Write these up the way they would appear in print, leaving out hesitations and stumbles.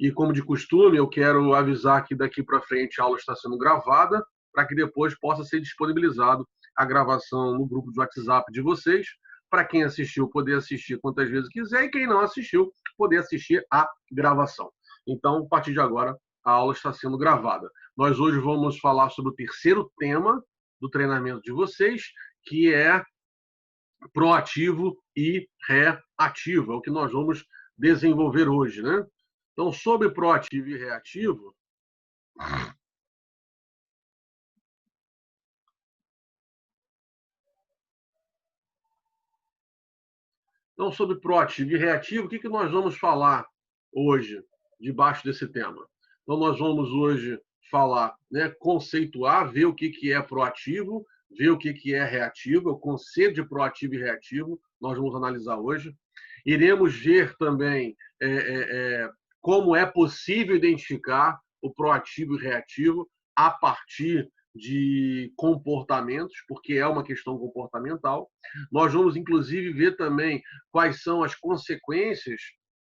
E, como de costume, eu quero avisar que daqui para frente a aula está sendo gravada, para que depois possa ser disponibilizado a gravação no grupo de WhatsApp de vocês, para quem assistiu poder assistir quantas vezes quiser e quem não assistiu poder assistir a gravação. Então, a partir de agora, a aula está sendo gravada. Nós hoje vamos falar sobre o terceiro tema do treinamento de vocês, que é proativo e reativo. É o que nós vamos desenvolver hoje, né? Então, sobre proativo e reativo, o que nós vamos falar hoje debaixo desse tema? Então, nós vamos hoje falar, né, conceituar, ver o que é proativo, ver o que é reativo, o conceito de proativo e reativo, nós vamos analisar hoje. Iremos ver também como é possível identificar o proativo e reativo a partir de comportamentos, porque é uma questão comportamental. Nós vamos, inclusive, ver também quais são as consequências,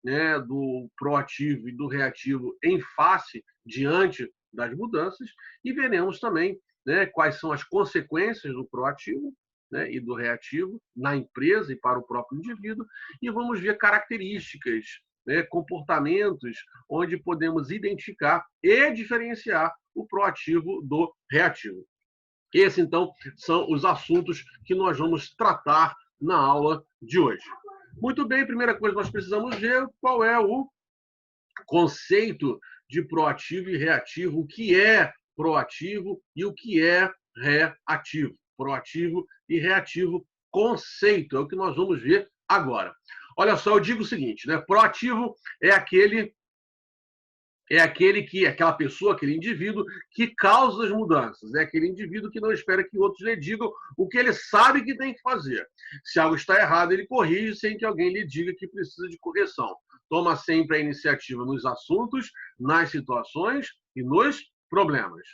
né, do proativo e do reativo em face, diante das mudanças, e veremos também, né, quais são as consequências do proativo, né, e do reativo na empresa e para o próprio indivíduo, e vamos ver características, né, comportamentos onde podemos identificar e diferenciar o proativo do reativo. Esses, então, são os assuntos que nós vamos tratar na aula de hoje. Muito bem, primeira coisa que nós precisamos ver qual é o conceito de proativo e reativo, o que é proativo e o que é reativo. Proativo e reativo, conceito, é o que nós vamos ver agora. Olha só, eu digo o seguinte, né? Proativo é aquela pessoa, aquele indivíduo que causa as mudanças, é aquele indivíduo que não espera que outros lhe digam o que ele sabe que tem que fazer. Se algo está errado, ele corrige sem que alguém lhe diga que precisa de correção. Toma sempre a iniciativa nos assuntos, nas situações e nos problemas.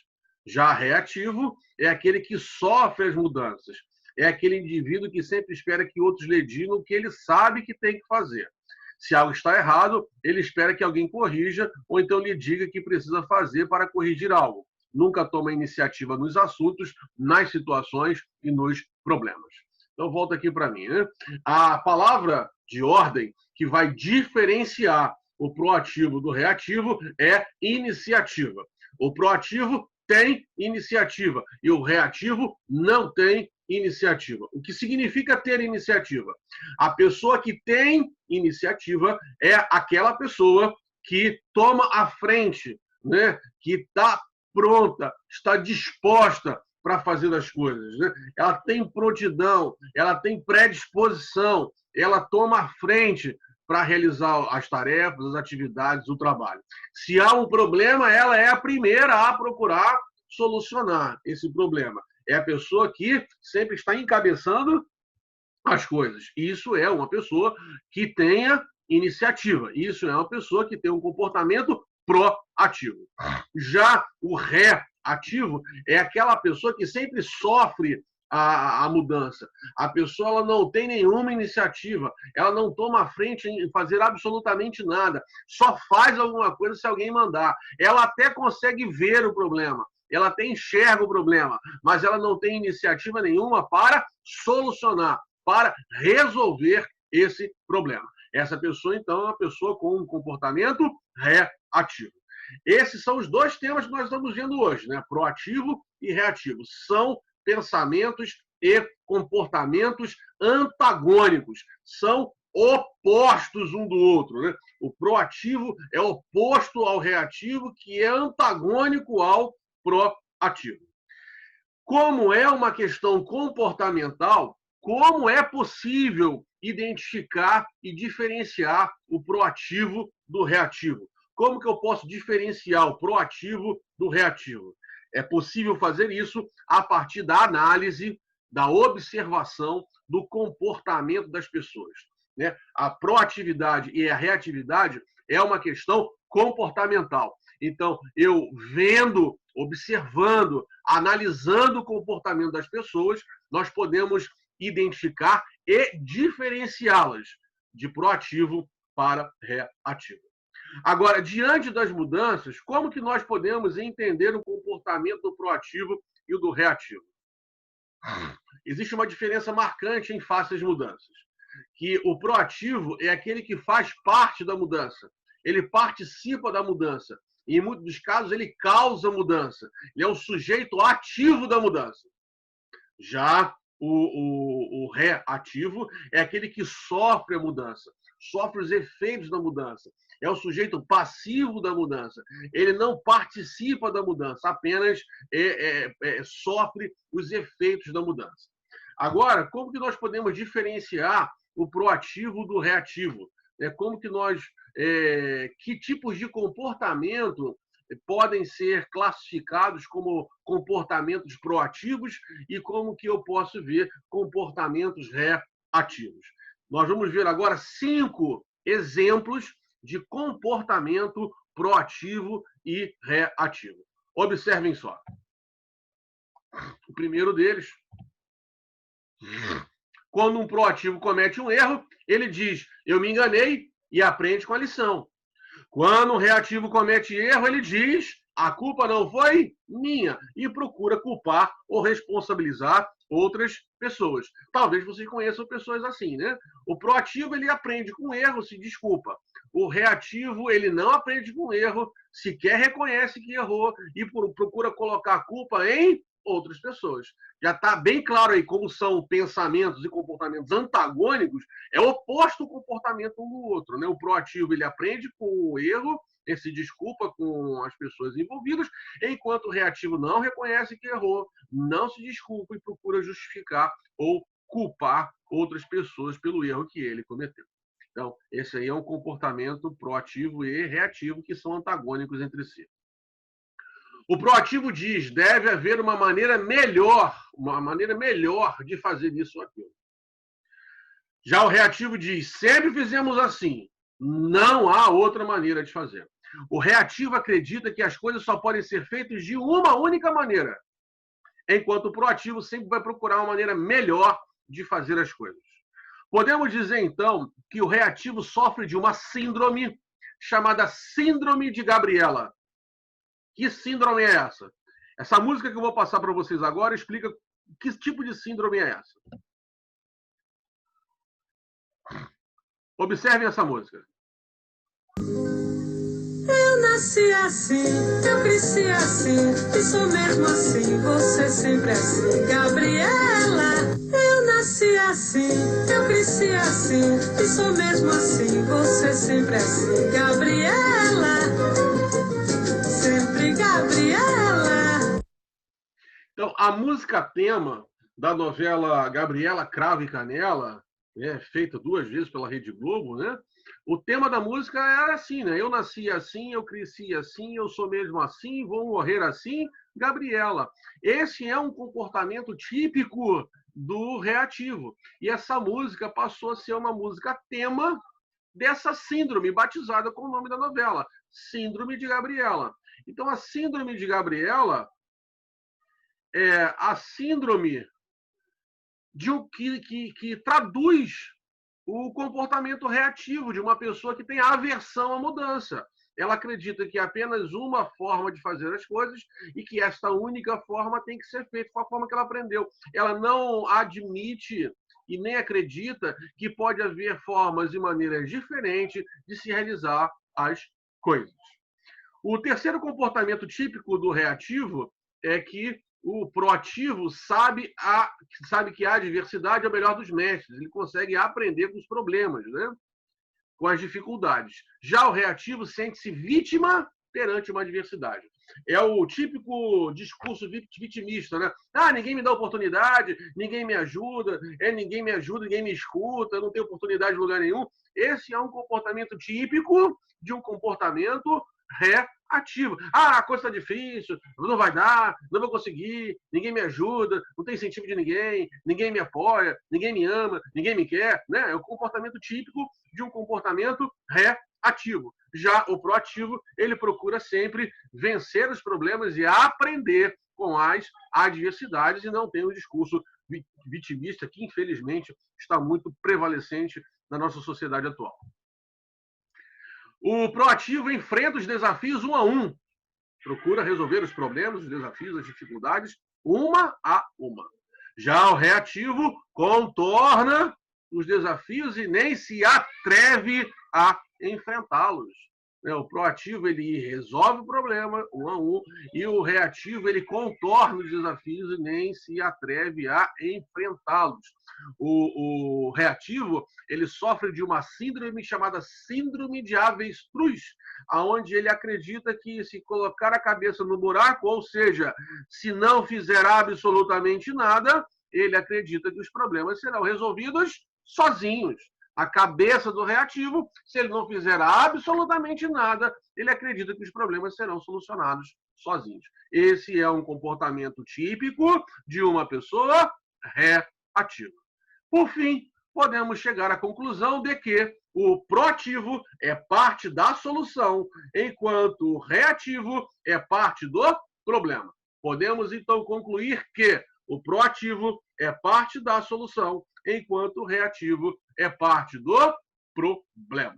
Já reativo é aquele que sofre as mudanças, é aquele indivíduo que sempre espera que outros lhe digam o que ele sabe que tem que fazer. Se algo está errado, ele espera que alguém corrija ou então lhe diga que precisa fazer para corrigir algo. Nunca toma iniciativa nos assuntos, nas situações e nos problemas. Então, volta aqui para mim, né? A palavra de ordem que vai diferenciar o proativo do reativo é iniciativa. O proativo tem iniciativa e o reativo não tem iniciativa. O que significa ter iniciativa? A pessoa que tem iniciativa é aquela pessoa que toma a frente, né? Que está pronta, está disposta para fazer as coisas, né? Ela tem prontidão, ela tem predisposição, ela toma a frente para realizar as tarefas, as atividades, o trabalho. Se há um problema, ela é a primeira a procurar solucionar esse problema. É a pessoa que sempre está encabeçando as coisas. Isso é uma pessoa que tenha iniciativa. Isso é uma pessoa que tem um comportamento proativo. Já o reativo é aquela pessoa que sempre sofre a mudança. A pessoa ela não tem nenhuma iniciativa, ela não toma a frente em fazer absolutamente nada, só faz alguma coisa se alguém mandar. Ela até consegue ver o problema, ela até enxerga o problema, mas ela não tem iniciativa nenhuma para solucionar, para resolver esse problema. Essa pessoa, então, é uma pessoa com um comportamento reativo. Esses são os dois temas que nós estamos vendo hoje, né? Proativo e reativo. São pensamentos e comportamentos antagônicos. São opostos um do outro, né? O proativo é oposto ao reativo, que é antagônico ao proativo. Como é uma questão comportamental, como é possível identificar e diferenciar o proativo do reativo? Como que eu posso diferenciar o proativo do reativo? É possível fazer isso a partir da análise, da observação do comportamento das pessoas, né? A proatividade e a reatividade é uma questão comportamental. Então, eu vendo, observando, analisando o comportamento das pessoas, nós podemos identificar e diferenciá-las de proativo para reativo. Agora, diante das mudanças, como que nós podemos entender o comportamento do proativo e o do reativo? Existe uma diferença marcante em face às mudanças, que o proativo é aquele que faz parte da mudança, ele participa da mudança, e em muitos dos casos ele causa mudança, ele é o sujeito ativo da mudança. Já o reativo é aquele que sofre a mudança, sofre os efeitos da mudança. É o sujeito passivo da mudança. Ele não participa da mudança, apenas sofre os efeitos da mudança. Agora, como que nós podemos diferenciar o proativo do reativo? Como que nós, que tipos de comportamento podem ser classificados como comportamentos proativos e como que eu posso ver comportamentos reativos. Nós vamos ver agora 5 exemplos de comportamento proativo e reativo. Observem só. O primeiro deles, quando um proativo comete um erro, ele diz: eu me enganei, e aprende com a lição. Quando um reativo comete erro, ele diz: a culpa não foi minha, e procura culpar ou responsabilizar outras pessoas. Talvez vocês conheçam pessoas assim, né? O proativo, ele aprende com erro, se desculpa. O reativo, ele não aprende com erro, sequer reconhece que errou e procura colocar a culpa em outras pessoas. Já está bem claro aí como são pensamentos e comportamentos antagônicos, é oposto o comportamento um do outro, né? O proativo, ele aprende com o erro, ele se desculpa com as pessoas envolvidas, enquanto o reativo não reconhece que errou, não se desculpa e procura justificar ou culpar outras pessoas pelo erro que ele cometeu. Então, esse aí é um comportamento proativo e reativo que são antagônicos entre si. O proativo diz: deve haver uma maneira melhor de fazer isso ou aquilo. Já o reativo diz: sempre fizemos assim, não há outra maneira de fazer. O reativo acredita que as coisas só podem ser feitas de uma única maneira, enquanto o proativo sempre vai procurar uma maneira melhor de fazer as coisas. Podemos dizer, então, que o reativo sofre de uma síndrome chamada Síndrome de Gabriela. Que síndrome é essa? Essa música que eu vou passar para vocês agora explica que tipo de síndrome é essa. Observem essa música. Eu nasci assim, eu cresci assim, e sou mesmo assim, você sempre assim, Gabriela. Eu nasci assim, eu cresci assim, e sou mesmo assim, você sempre assim, Gabriela. Sempre Gabriela. Então, a música tema da novela Gabriela, Cravo e Canela, feita 2 vezes pela Rede Globo, né? O tema da música era assim, né? Eu nasci assim, eu cresci assim, eu sou mesmo assim, vou morrer assim, Gabriela. Esse é um comportamento típico do reativo. E essa música passou a ser uma música tema dessa síndrome, batizada com o nome da novela, Síndrome de Gabriela. Então, a Síndrome de Gabriela é a síndrome que traduz o comportamento reativo de uma pessoa que tem aversão à mudança. Ela acredita que é apenas uma forma de fazer as coisas e que esta única forma tem que ser feita com a forma que ela aprendeu. Ela não admite e nem acredita que pode haver formas e maneiras diferentes de se realizar as coisas. O terceiro comportamento típico do reativo é que o proativo sabe que a adversidade é o melhor dos mestres. Ele consegue aprender com os problemas, né? Com as dificuldades. Já o reativo sente-se vítima perante uma adversidade. É o típico discurso vitimista, né? Ah, ninguém me dá oportunidade, ninguém me ajuda, ninguém me ajuda, ninguém me escuta, não tem oportunidade em lugar nenhum. Esse é um comportamento típico de um comportamento reativo. Ah, a coisa está difícil, não vai dar, não vou conseguir, ninguém me ajuda, não tem incentivo de ninguém, ninguém me apoia, ninguém me ama, ninguém me quer, né? É o comportamento típico de um comportamento reativo. Já o proativo, ele procura sempre vencer os problemas e aprender com as adversidades e não tem um discurso vitimista que, infelizmente, está muito prevalecente na nossa sociedade atual. O proativo enfrenta os desafios um a um. Procura resolver os problemas, os desafios, as dificuldades, uma a uma. Já o reativo contorna os desafios e nem se atreve a enfrentá-los. O proativo, ele resolve o problema, um a um, e o reativo, ele contorna os desafios e nem se atreve a enfrentá-los. O reativo, ele sofre de uma síndrome chamada síndrome de avestruz, onde ele acredita que se colocar a cabeça no buraco, ou seja, se não fizer absolutamente nada, ele acredita que os problemas serão resolvidos sozinhos. A cabeça do reativo, se ele não fizer absolutamente nada, ele acredita que os problemas serão solucionados sozinhos. Esse é um comportamento típico de uma pessoa reativa. Por fim, podemos chegar à conclusão de que o proativo é parte da solução, enquanto o reativo é parte do problema. Podemos, então, concluir que o proativo é parte da solução, enquanto o reativo é parte do problema.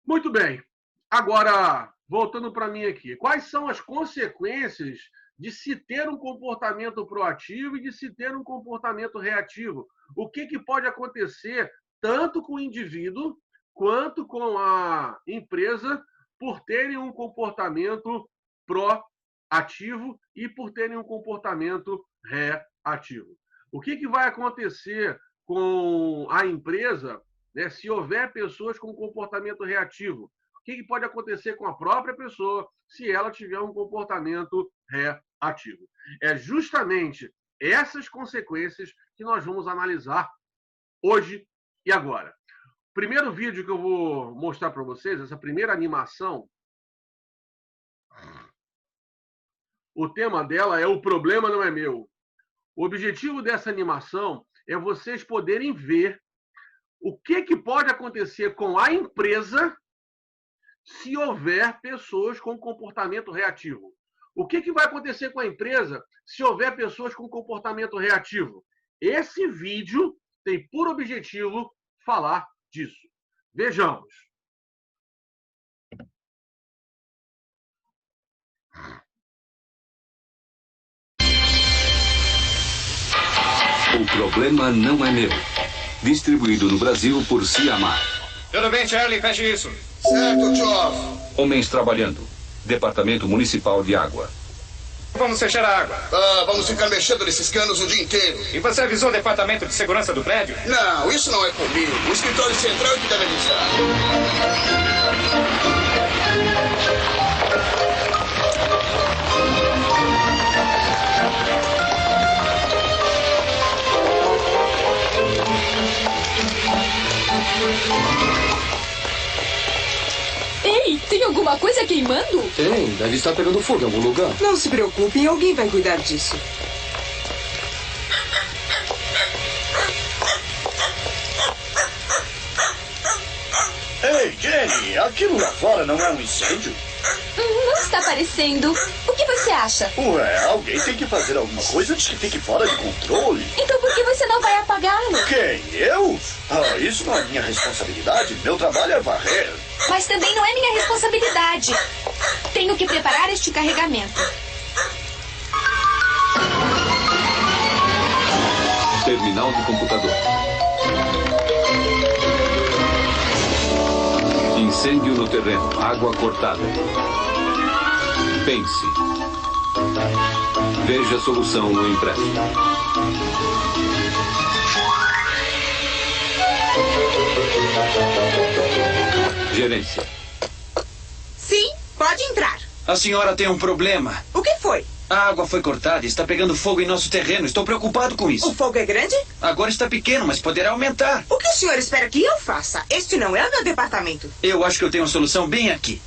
Muito bem. Agora, voltando para mim aqui. Quais são as consequências de se ter um comportamento proativo e de se ter um comportamento reativo? O que pode acontecer tanto com o indivíduo quanto com a empresa por terem um comportamento proativo e por terem um comportamento reativo? O que vai acontecer com a empresa, né, se houver pessoas com comportamento reativo? O que pode acontecer com a própria pessoa se ela tiver um comportamento reativo? É justamente essas consequências que nós vamos analisar hoje e agora. O primeiro vídeo que eu vou mostrar para vocês, essa primeira animação, o tema dela é "O Problema Não É Meu". O objetivo dessa animação é vocês poderem ver o que pode acontecer com a empresa se houver pessoas com comportamento reativo. O que vai acontecer com a empresa se houver pessoas com comportamento reativo? Esse vídeo tem por objetivo falar disso. Vejamos. O Problema Não É Meu. Distribuído no Brasil por Siamar. Tudo bem, Charlie? Feche isso. Certo, Geoff. Homens trabalhando. Departamento Municipal de Água. Vamos fechar a água. Vamos ficar mexendo nesses canos o dia inteiro. E você avisou o departamento de segurança do prédio? Não, isso não é comigo. O escritório central é que deve avisar. Ei, tem alguma coisa queimando? Tem, deve estar pegando fogo em algum lugar. Não se preocupem, alguém vai cuidar disso. Ei, Jenny, aquilo lá fora não é um incêndio? Não está parecendo. O que você acha? Ué, alguém tem que fazer alguma coisa antes que fique fora de controle. Então por que você não vai apagá-lo? Quem? Eu? Isso não é minha responsabilidade. Meu trabalho é varrer. Mas também não é minha responsabilidade. Tenho que preparar este carregamento. Terminal de computador. Incêndio no terreno. Água cortada. Pense. Veja a solução no impresso. Gerência. Sim, pode entrar. A senhora tem um problema. O que foi? A água foi cortada e está pegando fogo em nosso terreno. Estou preocupado com isso. O fogo é grande? Agora está pequeno, mas poderá aumentar. O que o senhor espera que eu faça? Este não é o meu departamento. Eu acho que eu tenho uma solução bem aqui.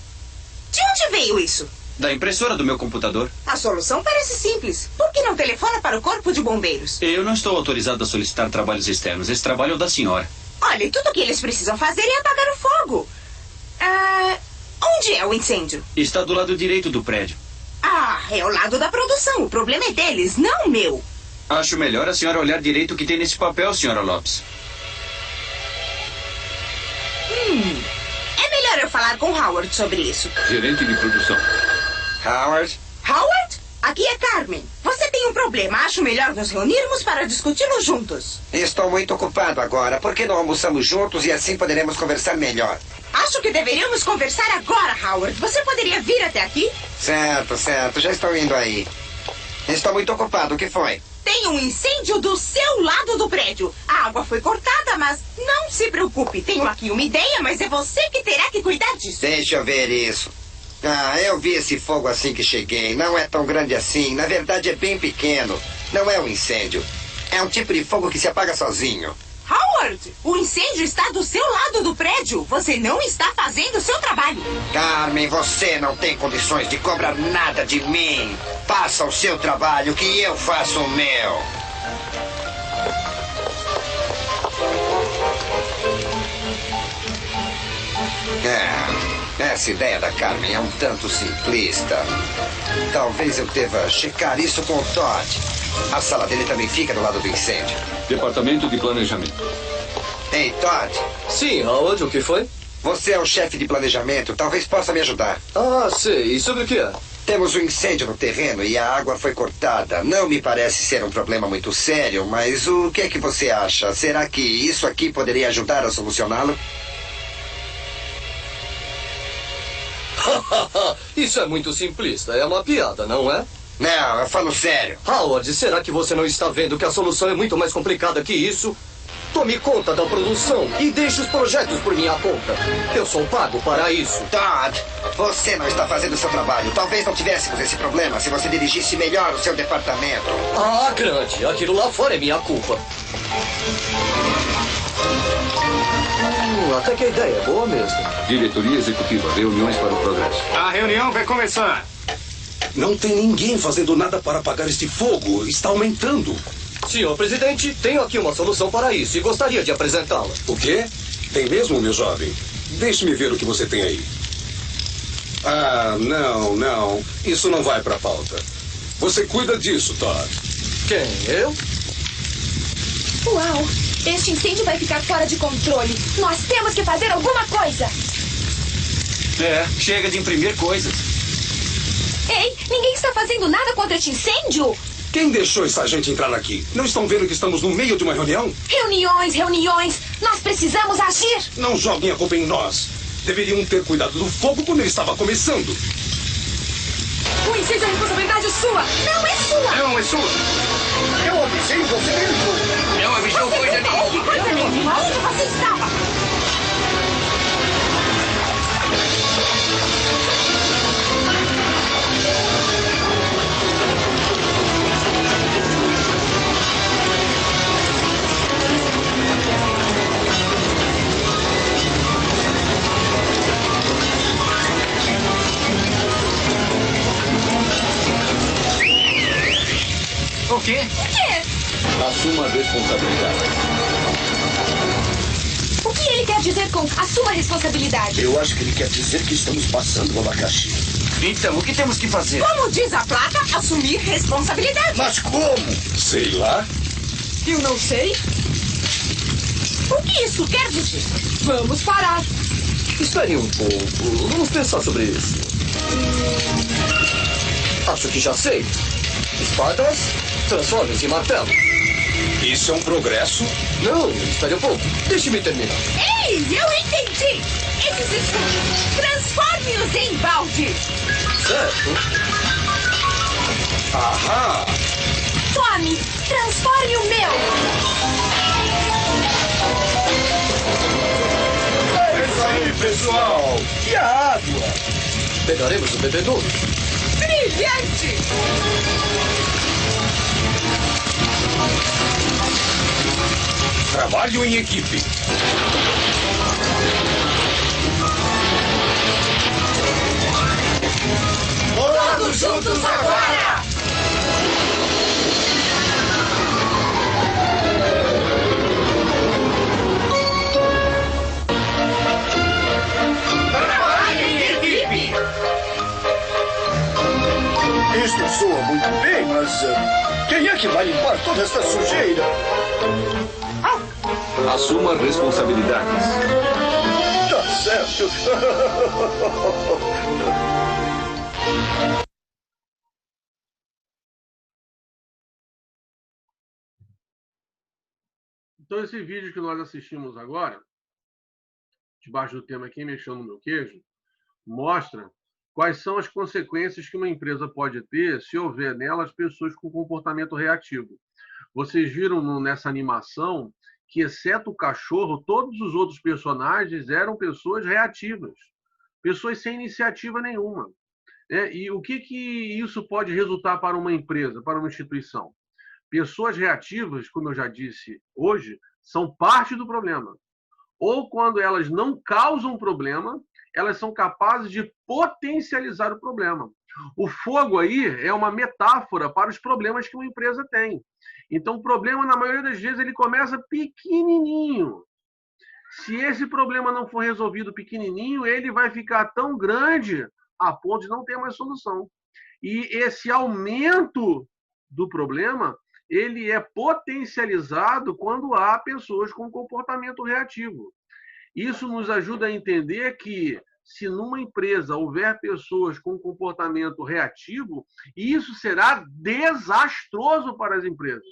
De onde veio isso? Da impressora do meu computador. A solução parece simples. Por que não telefona para o Corpo de Bombeiros? Eu não estou autorizado a solicitar trabalhos externos. Esse trabalho é o da senhora. Olha, tudo o que eles precisam fazer é apagar o fogo. Onde é o incêndio? Está do lado direito do prédio. É o lado da produção. O problema é deles, não o meu. Acho melhor a senhora olhar direito o que tem nesse papel, senhora Lopes. É melhor eu falar com Howard sobre isso. Gerente de produção. Howard? Howard? Aqui é Carmen. Você tem um problema. Acho melhor nos reunirmos para discuti-lo juntos. Estou muito ocupado agora. Por que não almoçamos juntos e assim poderemos conversar melhor? Acho que deveríamos conversar agora, Howard. Você poderia vir até aqui? Certo. Já estou indo aí. Estou muito ocupado. O que foi? Tem um incêndio do seu lado do prédio. A água foi cortada, mas não se preocupe. Tenho aqui uma ideia, mas é você que terá que cuidar disso. Deixa eu ver isso. Eu vi esse fogo assim que cheguei. Não é tão grande assim. Na verdade, é bem pequeno. Não é um incêndio. É um tipo de fogo que se apaga sozinho. Howard, o incêndio está do seu lado do prédio. Você não está fazendo o seu trabalho. Carmen, você não tem condições de cobrar nada de mim. Faça o seu trabalho, que eu faço o meu. Essa ideia da Carmen é um tanto simplista. Talvez eu deva checar isso com o Todd. A sala dele também fica do lado do incêndio. Departamento de planejamento. Ei, Todd. Sim, Howard, o que foi? Você é o chefe de planejamento. Talvez possa me ajudar. Ah, sei. E sobre o que é? Temos um incêndio no terreno e a água foi cortada. Não me parece ser um problema muito sério, mas o que é que você acha? Será que isso aqui poderia ajudar a solucioná-lo? Isso é muito simplista. É uma piada, não é? Não, eu falo sério. Howard, será que você não está vendo que a solução é muito mais complicada que isso? Tome conta da produção e deixe os projetos por minha conta. Eu sou pago para isso. Todd, você não está fazendo o seu trabalho. Talvez não tivéssemos esse problema se você dirigisse melhor o seu departamento. Ah, grande. Aquilo lá fora é minha culpa. Até que a ideia é boa mesmo. Diretoria executiva. Reuniões para o progresso. A reunião vai começar. Não tem ninguém fazendo nada para apagar este fogo. Está aumentando. Senhor presidente, tenho aqui uma solução para isso e gostaria de apresentá-la. O quê? Tem mesmo, meu jovem? Deixe-me ver o que você tem aí. Não. Isso não vai para a pauta. Você cuida disso, Todd. Quem? Eu? Uau! Este incêndio vai ficar fora de controle. Nós temos que fazer alguma coisa. Chega de imprimir coisas. Ei, ninguém está fazendo nada contra este incêndio? Quem deixou essa gente entrar aqui? Não estão vendo que estamos no meio de uma reunião? Reuniões. Nós precisamos agir. Não joguem a culpa em nós. Deveriam ter cuidado do fogo quando ele estava começando. O incêndio é responsabilidade sua. Não é sua. Não é sua. Eu avisei você mesmo. Não avisou coisa nenhuma. Que coisa nenhuma. Onde você estava? O quê? Assuma a responsabilidade. O que ele quer dizer com assuma a responsabilidade? Eu acho que ele quer dizer que estamos passando o abacaxi. Então, o que temos que fazer? Como diz a placa, assumir responsabilidade. Mas como? Sei lá. Eu não sei. O que isso quer dizer? Vamos parar. Espere um pouco. Vamos pensar sobre isso. Acho que já sei. Espadas, transforme-se em martelo. Isso é um progresso? Não, espere um pouco. Deixe-me terminar. Ei, eu entendi. Esses escudos, transforme-os em balde. Certo. Aham. Tome, transforme o meu. É isso aí, pessoal. E a água? Pegaremos o bebedouro. Brilhante! Trabalho em equipe. Todos juntos agora! Trabalho em equipe! Isto soa muito bem, mas quem é que vai limpar toda esta sujeira? Assuma responsabilidades. Tá certo. Então, esse vídeo que nós assistimos agora, debaixo do tema Quem Mexeu no Meu Queijo, mostra quais são as consequências que uma empresa pode ter se houver nelas pessoas com comportamento reativo. Vocês viram nessa animação que, exceto o cachorro, todos os outros personagens eram pessoas reativas, pessoas sem iniciativa nenhuma. E o que isso pode resultar para uma empresa, para uma instituição? Pessoas reativas, como eu já disse hoje, são parte do problema. Ou quando elas não causam problema, elas são capazes de potencializar o problema. O fogo aí é uma metáfora para os problemas que uma empresa tem. Então, o problema, na maioria das vezes, ele começa pequenininho. Se esse problema não for resolvido pequenininho, ele vai ficar tão grande a ponto de não ter mais solução. E esse aumento do problema, ele é potencializado quando há pessoas com comportamento reativo. Isso nos ajuda a entender que, se numa empresa houver pessoas com comportamento reativo, isso será desastroso para as empresas.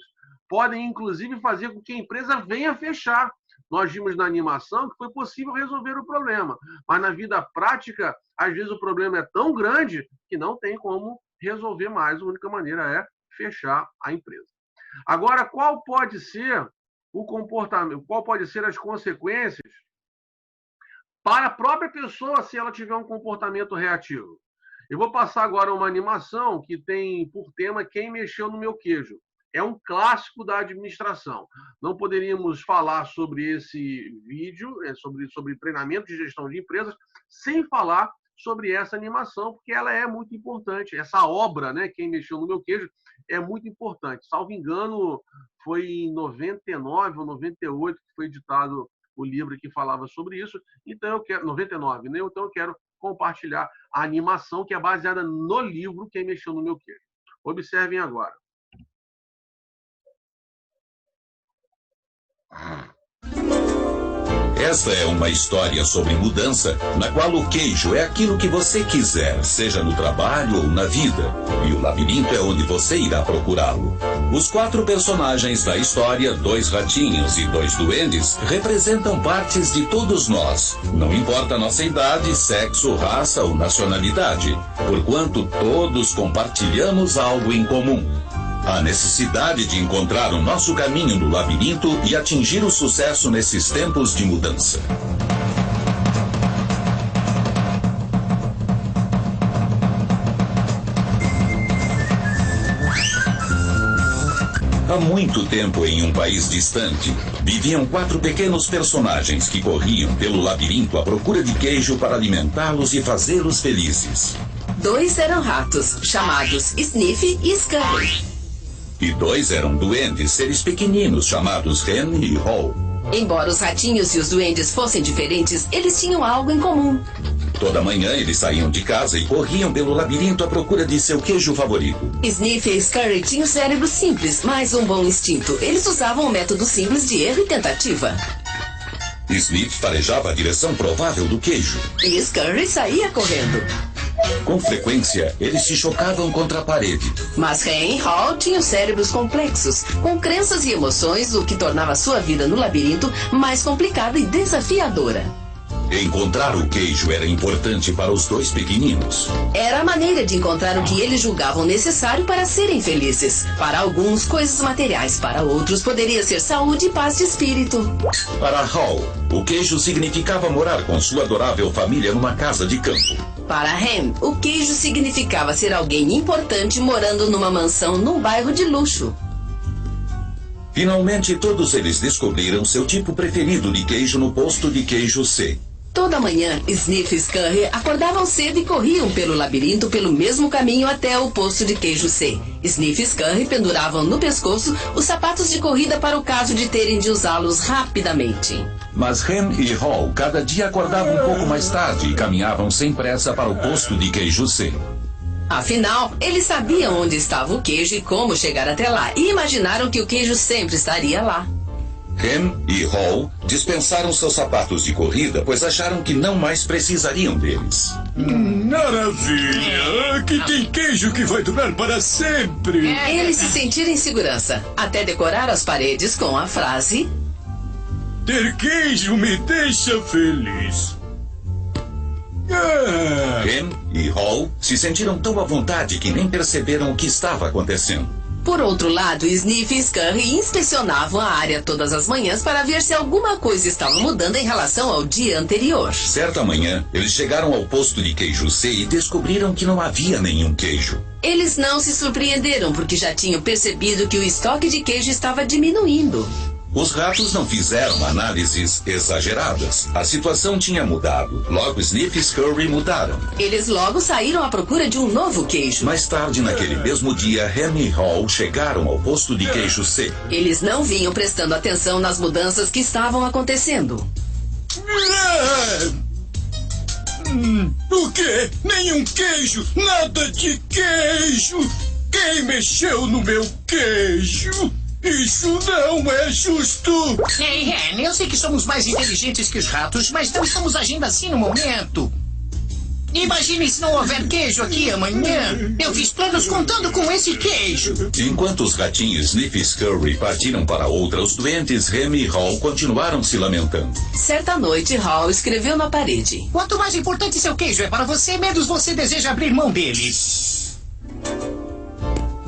Podem, inclusive, fazer com que a empresa venha fechar. Nós vimos na animação que foi possível resolver o problema, mas na vida prática, às vezes o problema é tão grande que não tem como resolver mais. A única maneira é fechar a empresa. Agora, qual pode ser o comportamento, qual pode ser as consequências para a própria pessoa se ela tiver um comportamento reativo? Eu vou passar agora uma animação que tem por tema Quem Mexeu no Meu Queijo. É um clássico da administração. Não poderíamos falar sobre esse vídeo, sobre treinamento de gestão de empresas, sem falar sobre essa animação, porque ela é muito importante. Essa obra, né, Quem Mexeu no Meu Queijo, é muito importante. Salvo engano, foi em 99 ou 98 que foi editado o livro que falava sobre isso. Então eu quero 99, né? Então eu quero compartilhar a animação que é baseada no livro Quem Mexeu no Meu Queijo. Observem agora. Esta é uma história sobre mudança, na qual o queijo é aquilo que você quiser, seja no trabalho ou na vida, e o labirinto é onde você irá procurá-lo. Os 4 personagens da história, 2 ratinhos e 2 duendes, representam partes de todos nós, não importa a nossa idade, sexo, raça ou nacionalidade, porquanto todos compartilhamos algo em comum. A necessidade de encontrar o nosso caminho no labirinto e atingir o sucesso nesses tempos de mudança. Há muito tempo, em um país distante, viviam 4 pequenos personagens que corriam pelo labirinto à procura de queijo para alimentá-los e fazê-los felizes. 2 eram ratos, chamados Sniff e Scurry. E 2 eram duendes, seres pequeninos, chamados Hen e Haw. Embora os ratinhos e os duendes fossem diferentes, eles tinham algo em comum. Toda manhã eles saíam de casa e corriam pelo labirinto à procura de seu queijo favorito. Sniff e Scurry tinham cérebro simples, mas um bom instinto. Eles usavam o método simples de erro e tentativa. Sniff farejava a direção provável do queijo. E Scurry saía correndo. Com frequência, eles se chocavam contra a parede. Mas Hen e Haw tinham cérebros complexos, com crenças e emoções, o que tornava sua vida no labirinto mais complicada e desafiadora. Encontrar o queijo era importante para os 2 pequeninos. Era a maneira de encontrar o que eles julgavam necessário para serem felizes. Para alguns, coisas materiais. Para outros, poderia ser saúde e paz de espírito. Para Haw, o queijo significava morar com sua adorável família numa casa de campo. Para Hen, o queijo significava ser alguém importante morando numa mansão num bairro de luxo. Finalmente, todos eles descobriram seu tipo preferido de queijo no posto de queijo C. Toda manhã, Sniff e Scurry acordavam cedo e corriam pelo labirinto pelo mesmo caminho até o posto de queijo C. Sniff e Scurry penduravam no pescoço os sapatos de corrida para o caso de terem de usá-los rapidamente. Mas Hen e Haw cada dia acordavam um pouco mais tarde e caminhavam sem pressa para o posto de queijo C. Afinal, eles sabiam onde estava o queijo e como chegar até lá, e imaginaram que o queijo sempre estaria lá. Ham e Hall dispensaram seus sapatos de corrida, pois acharam que não mais precisariam deles. Maravilha! Aqui tem queijo que vai durar para sempre! Eles se sentiram em segurança, até decorar as paredes com a frase: ter queijo me deixa feliz. Ham e Hall se sentiram tão à vontade que nem perceberam o que estava acontecendo. Por outro lado, Sniff e Scurry inspecionavam a área todas as manhãs para ver se alguma coisa estava mudando em relação ao dia anterior. Certa manhã, eles chegaram ao posto de queijo C e descobriram que não havia nenhum queijo. Eles não se surpreenderam porque já tinham percebido que o estoque de queijo estava diminuindo. Os ratos não fizeram análises exageradas. A situação tinha mudado. Logo, Sniff e Scurry mudaram. Eles logo saíram à procura de um novo queijo. Mais tarde, naquele mesmo dia, Ham e Hall chegaram ao posto de queijo C. Eles não vinham prestando atenção nas mudanças que estavam acontecendo. O quê? Nenhum queijo! Nada de queijo! Quem mexeu no meu queijo? Isso não é justo! Ei, Hen, eu sei que somos mais inteligentes que os ratos, mas não estamos agindo assim no momento. Imagine se não houver queijo aqui amanhã. Eu fiz planos contando com esse queijo. Enquanto os ratinhos Sniff e Scurry partiram para outra, os doentes Ham e Hall continuaram se lamentando. Certa noite, Hall escreveu na parede: quanto mais importante seu queijo é para você, menos você deseja abrir mão dele.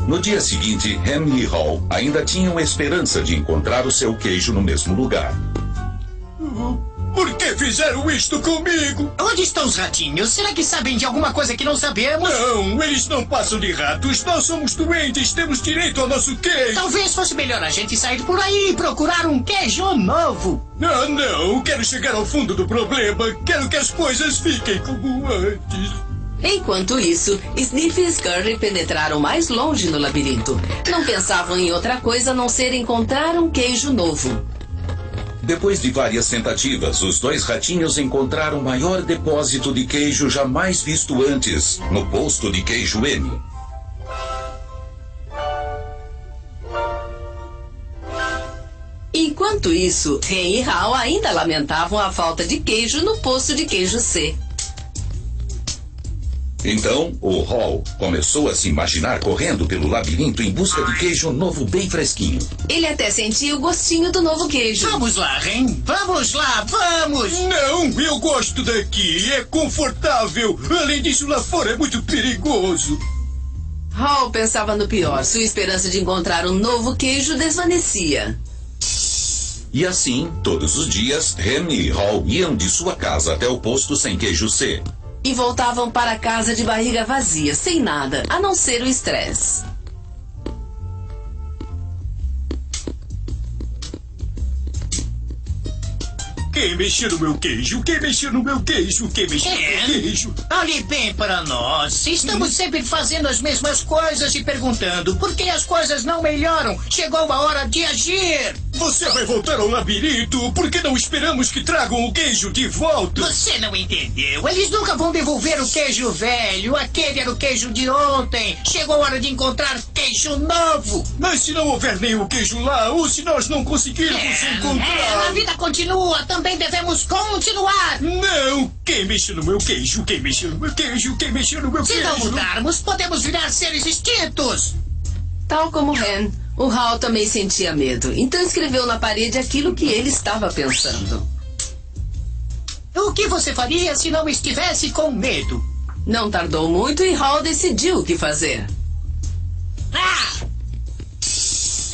No dia seguinte, Ham e Hall ainda tinham esperança de encontrar o seu queijo no mesmo lugar. Por que fizeram isto comigo? Onde estão os ratinhos? Será que sabem de alguma coisa que não sabemos? Não, eles não passam de ratos. Nós somos doentes, temos direito ao nosso queijo. Talvez fosse melhor a gente sair por aí e procurar um queijo novo. Não, quero chegar ao fundo do problema. Quero que as coisas fiquem como antes. Enquanto isso, Sniff e Scurry penetraram mais longe no labirinto. Não pensavam em outra coisa a não ser encontrar um queijo novo. Depois de várias tentativas, os dois ratinhos encontraram o maior depósito de queijo jamais visto antes, no posto de queijo N. Enquanto isso, Ham e Hal ainda lamentavam a falta de queijo no posto de queijo C. Então, o Hall começou a se imaginar correndo pelo labirinto em busca de queijo novo bem fresquinho. Ele até sentia o gostinho do novo queijo. Vamos lá, Ren. Vamos lá, vamos! Não, eu gosto daqui. É confortável. Além disso, lá fora é muito perigoso. Hall pensava no pior. Sua esperança de encontrar um novo queijo desvanecia. E assim, todos os dias, Ham e Hall iam de sua casa até o posto sem queijo C. E voltavam para casa de barriga vazia, sem nada, a não ser o estresse. Quem mexeu no meu queijo? Quem mexeu no meu queijo? Quem mexeu no meu queijo? Olhe bem para nós. Estamos sempre fazendo as mesmas coisas e perguntando por que as coisas não melhoram. Chegou a hora de agir. Você vai voltar ao labirinto? Por que não esperamos que tragam o queijo de volta? Você não entendeu. Eles nunca vão devolver o queijo velho. Aquele era o queijo de ontem. Chegou a hora de encontrar queijo novo. Mas se não houver nenhum queijo lá, ou se nós não conseguirmos encontrar... A vida continua. Também devemos continuar. Não! Quem mexeu no meu queijo? Quem mexeu no meu queijo? Quem mexeu no meu queijo? Se não mudarmos, podemos virar seres extintos. Tal como Hen, o Hal também sentia medo. Então escreveu na parede aquilo que ele estava pensando. O que você faria se não estivesse com medo? Não tardou muito e Hal decidiu o que fazer.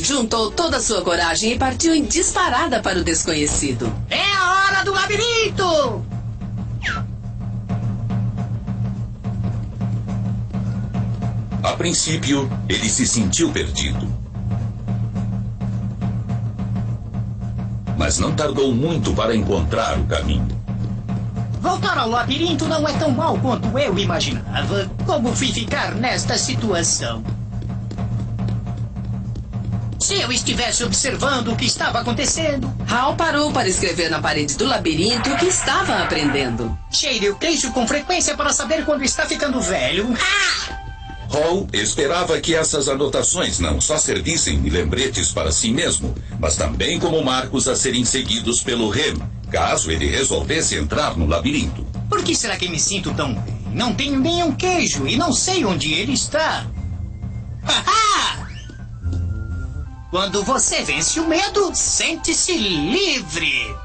Juntou toda a sua coragem e partiu em disparada para o desconhecido. É a hora do labirinto! A princípio, ele se sentiu perdido. Mas não tardou muito para encontrar o caminho. Voltar ao labirinto não é tão mal quanto eu imaginava. Como fui ficar nesta situação? Se eu estivesse observando o que estava acontecendo... Hal parou para escrever na parede do labirinto o que estava aprendendo. Cheire o queijo com frequência para saber quando está ficando velho. Hall esperava que essas anotações não só servissem de lembretes para si mesmo, mas também como marcos a serem seguidos pelo Rem, caso ele resolvesse entrar no labirinto. Por que será que me sinto tão bem? Não tenho nenhum queijo e não sei onde ele está. Haha! Quando você vence o medo, sente-se livre.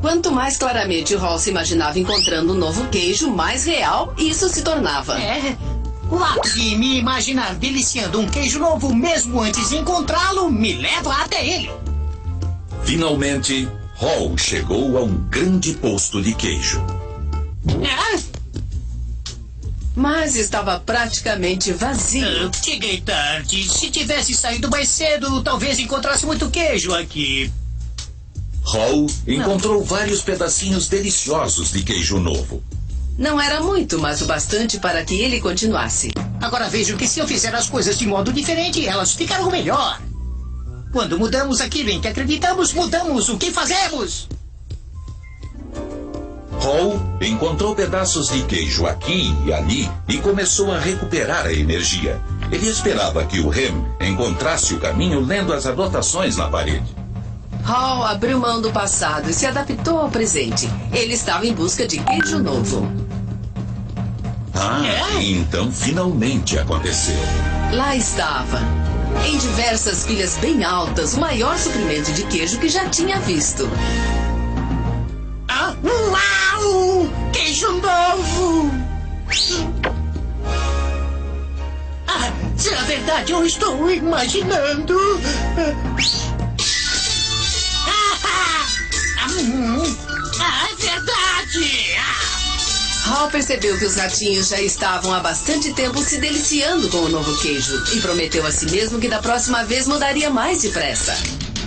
Quanto mais claramente Hall se imaginava encontrando um novo queijo, mais real isso se tornava. O ato de me imaginar deliciando um queijo novo mesmo antes de encontrá-lo me leva até ele. Finalmente, Hall chegou a um grande posto de queijo. Mas estava praticamente vazio. Cheguei tarde. Se tivesse saído mais cedo, talvez encontrasse muito queijo aqui. Hall encontrou vários pedacinhos deliciosos de queijo novo. Não era muito, mas o bastante para que ele continuasse. Agora vejo que se eu fizer as coisas de modo diferente, elas ficarão melhor. Quando mudamos aquilo em que acreditamos, mudamos o que fazemos. Hall encontrou pedaços de queijo aqui e ali e começou a recuperar a energia. Ele esperava que o Rem encontrasse o caminho lendo as anotações na parede. Hall abriu mão do passado e se adaptou ao presente. Ele estava em busca de queijo novo. Então finalmente aconteceu. Lá estava, em diversas pilhas bem altas, o maior suprimento de queijo que já tinha visto. Uau! Queijo novo! Se na verdade eu estou imaginando... é verdade! Hall percebeu que os ratinhos já estavam há bastante tempo se deliciando com o novo queijo e prometeu a si mesmo que da próxima vez mudaria mais depressa.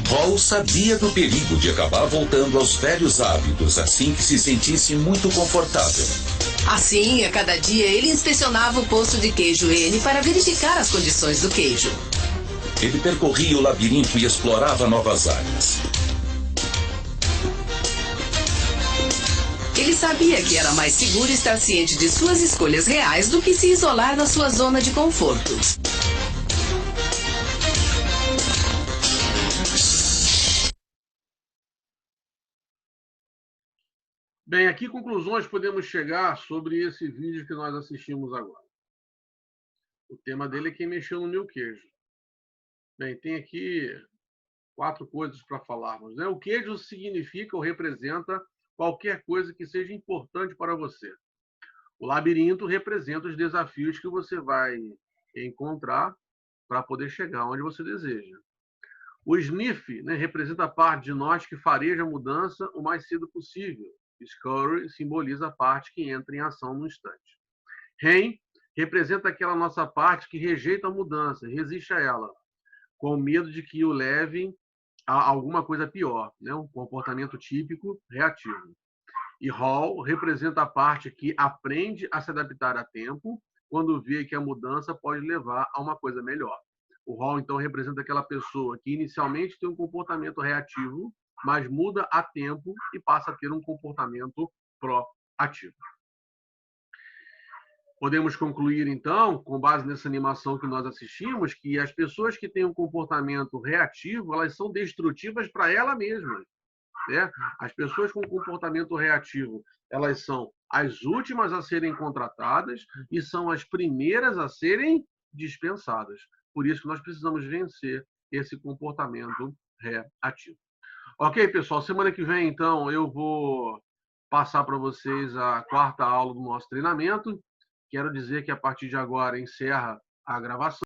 Hall sabia do perigo de acabar voltando aos velhos hábitos assim que se sentisse muito confortável. Assim, a cada dia ele inspecionava o posto de queijo N para verificar as condições do queijo. Ele percorria o labirinto e explorava novas áreas. Ele sabia que era mais seguro estar ciente de suas escolhas reais do que se isolar na sua zona de conforto. Bem, a que conclusões podemos chegar sobre esse vídeo que nós assistimos agora? O tema dele é quem mexeu no meu queijo. Bem, tem aqui 4 coisas para falarmos, né? O queijo significa ou representa qualquer coisa que seja importante para você. O labirinto representa os desafios que você vai encontrar para poder chegar onde você deseja. O sniff, né, representa a parte de nós que fareja a mudança o mais cedo possível. Scurry simboliza a parte que entra em ação no instante. Rem representa aquela nossa parte que rejeita a mudança, resiste a ela, com medo de que o levem a alguma coisa pior, né? Um comportamento típico reativo. E Hall representa a parte que aprende a se adaptar a tempo quando vê que a mudança pode levar a uma coisa melhor. O Hall, então, representa aquela pessoa que inicialmente tem um comportamento reativo, mas muda a tempo e passa a ter um comportamento proativo. Podemos concluir, então, com base nessa animação que nós assistimos, que as pessoas que têm um comportamento reativo, elas são destrutivas para ela mesma, né? As pessoas com comportamento reativo, elas são as últimas a serem contratadas e são as primeiras a serem dispensadas. Por isso que nós precisamos vencer esse comportamento reativo. Ok, pessoal? Semana que vem, então, eu vou passar para vocês a 4ª aula do nosso treinamento. Quero dizer que, a partir de agora, encerra a gravação.